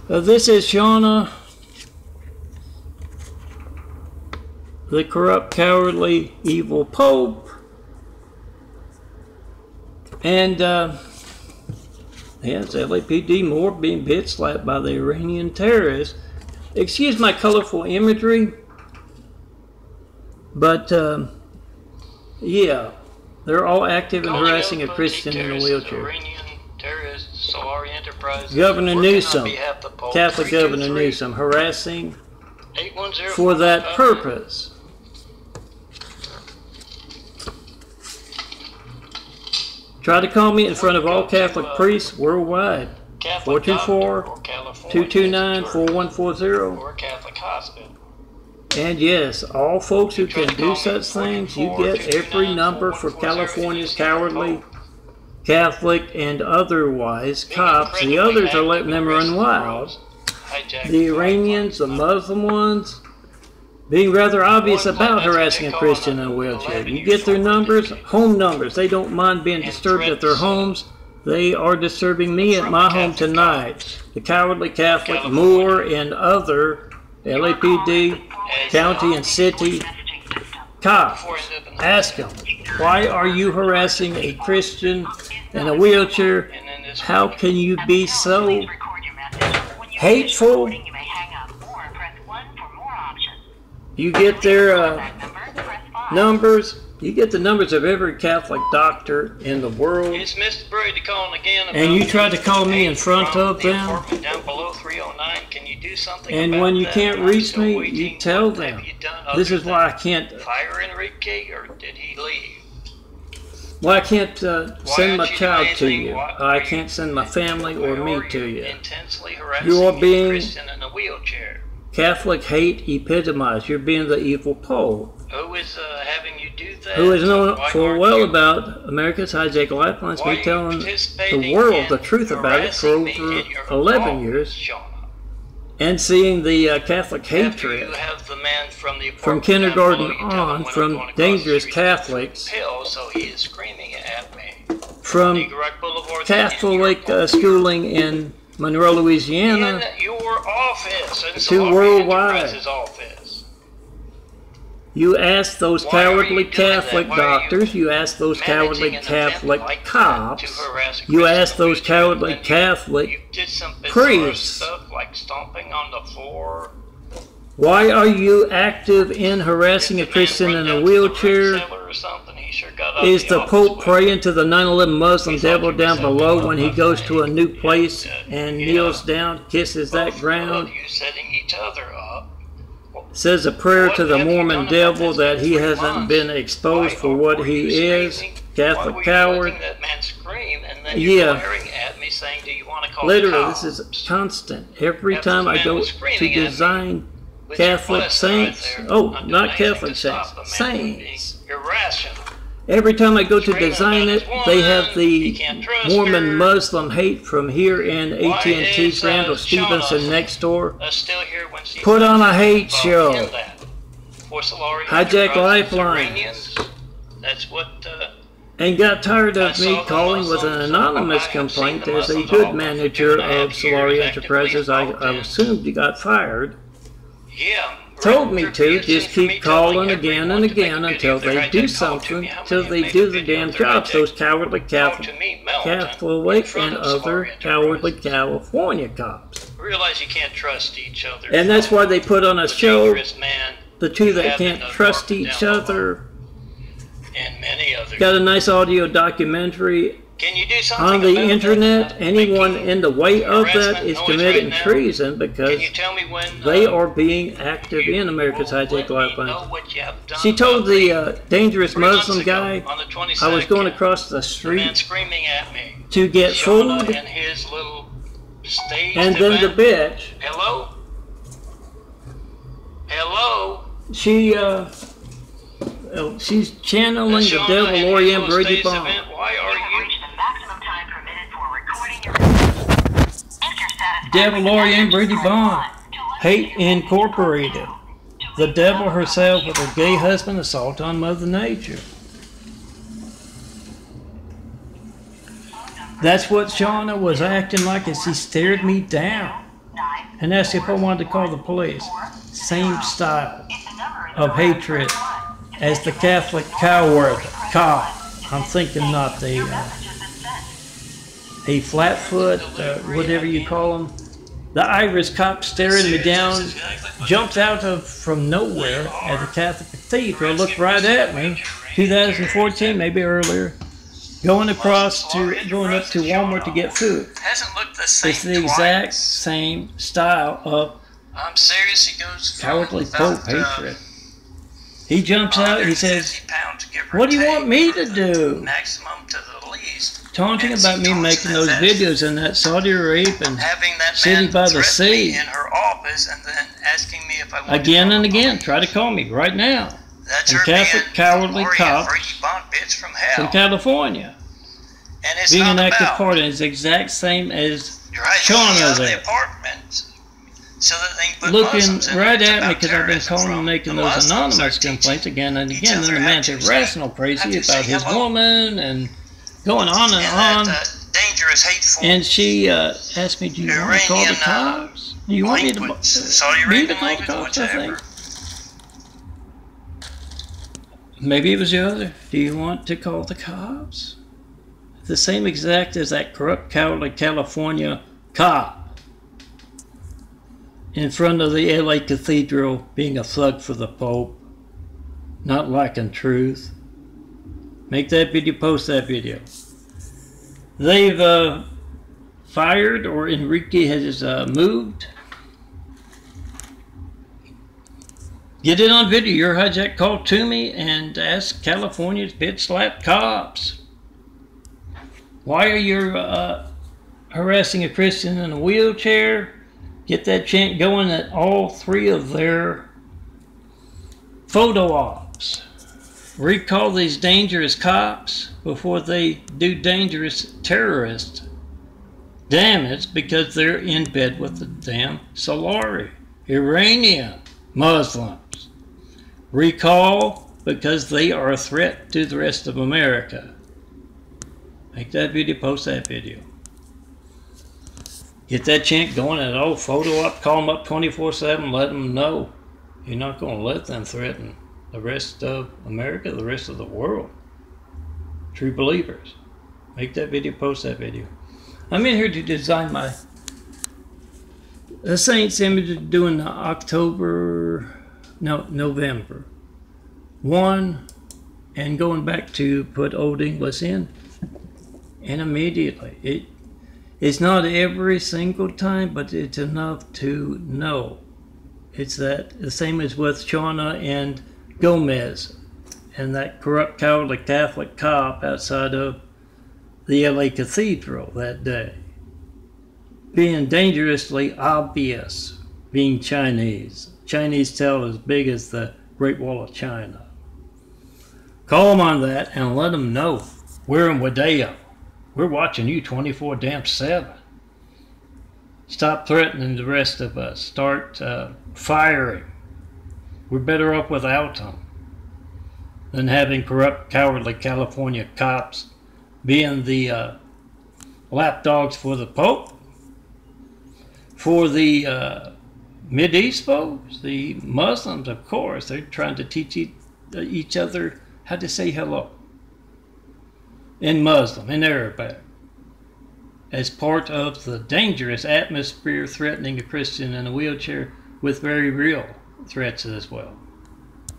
This is Shauna, the corrupt, cowardly, evil Pope. And it's LAPD more being bitch slapped by the Iranian terrorists. Excuse my colorful imagery, but yeah, they're all active in harassing a Christian in a wheelchair. Iranian terrorist Solari Enterprise. Governor Newsom, Catholic Governor Newsom, harassing for that purpose. Try to call me in front of all Catholic priests worldwide. 424-229-4140. Or Catholic Hospital. And yes, all folks who can do such things, you get every number for California's cowardly, Catholic, and otherwise cops. The others are letting them run wild. The Iranians, the Muslim ones, being rather obvious about harassing a Christian in a wheelchair. You get their numbers, home numbers. They don't mind being disturbed at their homes. They are disturbing me at my home tonight. The cowardly Catholic, Moore, and other LAPD, county and city cops. Ask them, why are you harassing a Christian in a wheelchair? How can you be so hateful? You get their numbers. You get the numbers of every Catholic doctor in the world. It's Mr. Brady calling again. And you try to call me in front of them. Down below 309. Can you do something and when you can't reach me, you tell them. This is why I can't fire Enrique, or did he leave? Well, I can't send my child to you. I can't send my family or me to you. You are being Christian in a wheelchair. Catholic hate epitomized. You're being the evil Pope. Who is having you do that? Who is known full well about America's hijacked lifelines, me telling the world the truth about it for over 11 years, and seeing the Catholic hatred from kindergarten on, from dangerous Catholics, from Catholic schooling in Monroe, Louisiana, to worldwide. You ask those cowardly Catholic doctors, you ask those cowardly Catholic cops, you ask those cowardly Catholic priests, why are you active in harassing a Christian in a wheelchair? Is the Pope praying to the 9/11 Muslim devil down below when he goes to a new place and kneels down, kisses that ground? Says a prayer to the Mormon devil that he hasn't been exposed for what he is, Catholic coward. Yeah, literally, this is constant. Every time I go to design Catholic saints, oh, not Catholic saints, saints. Every time I go to design it, they have the Mormon Muslim hate from here in AT&T Randall Stevenson next door. Put on a hate show. Hijack lifelines. And got tired of me calling with an anonymous complaint as a good manager of Solari Enterprises. I assumed you got fired. Told me to just keep calling again and again until they do something, until they do the damn jobs, those cowardly Catholic and other cowardly California cops. Realize you can't trust each other. And that's why they put on a show, the two that can't trust each other. And many others. Got a nice audio documentary on the internet. Anyone in the way of that is committing treason because they are being active in America's hijacked lifelines. She told the dangerous Muslim guy I was going across the street to get food, and then the bitch, she's channeling the devil Lori M. Brady Bond. Devil Lori M. Brady Bond. Hate Incorporated. The devil herself with her gay husband assault on Mother Nature. That's what Shauna was acting like as she stared me down. and asked if I wanted to call the police. Same style of hatred as the Catholic coward cop. I'm thinking not the flatfoot, whatever you call them. The Irish cop staring me down, jumped out from nowhere at the Catholic cathedral, looked right at me, 2014, maybe earlier, going up to Walmart to get food. It's the exact same style of cowardly Pope hatred. He jumps out, he says, "What do you want me to do?" Taunting about me making those videos in that Saudi Arabian city by the sea. Again and again, try to call me right now. And Catholic cowardly cop from California. Being an active part is the exact same as Shauna there. Looking right at me because I've been calling and making those anonymous complaints again and again. And the man's irrational crazy about his woman and going on and on. And she asked me, "Do you want to call the cops? Do you want me to call the cops?" I think. Maybe it was the other. "Do you want to call the cops?" The same exact as that corrupt, cowardly California cop in front of the LA Cathedral being a thug for the Pope, not liking truth. Make that video, post that video. They've fired, or Enrique has moved. Get it on video. Your hijack call to me and ask California's bitch slap cops. Why are you harassing a Christian in a wheelchair? Get that chant going at all three of their photo ops. Recall these dangerous cops before they do dangerous terrorist damage because they're in bed with the damn Solari, Iranian Muslims. Recall because they are a threat to the rest of America. Make that video, post that video. Get that chant going at all photo up, call them up 24/7, let them know you're not going to let them threaten the rest of America, the rest of the world. True believers. Make that video, post that video. I'm in here to design the Saints image doing November 1 and going back to put Old English in. And immediately, it's not every single time, but it's enough to know. It's that the same as with Shauna and Gomez and that corrupt, cowardly Catholic cop outside of the LA Cathedral that day. Being dangerously obvious, being Chinese. Chinese tail as big as the Great Wall of China. Call them on that and let them know we're in Wadeo. We're watching you 24/7. Stop threatening the rest of us. Start firing. We're better off without them than having corrupt, cowardly California cops being the lapdogs for the Pope, for the Mideast folks, the Muslims, of course. They're trying to teach each other how to say hello in Muslim, in Arabic, as part of the dangerous atmosphere threatening a Christian in a wheelchair with very real threats as well.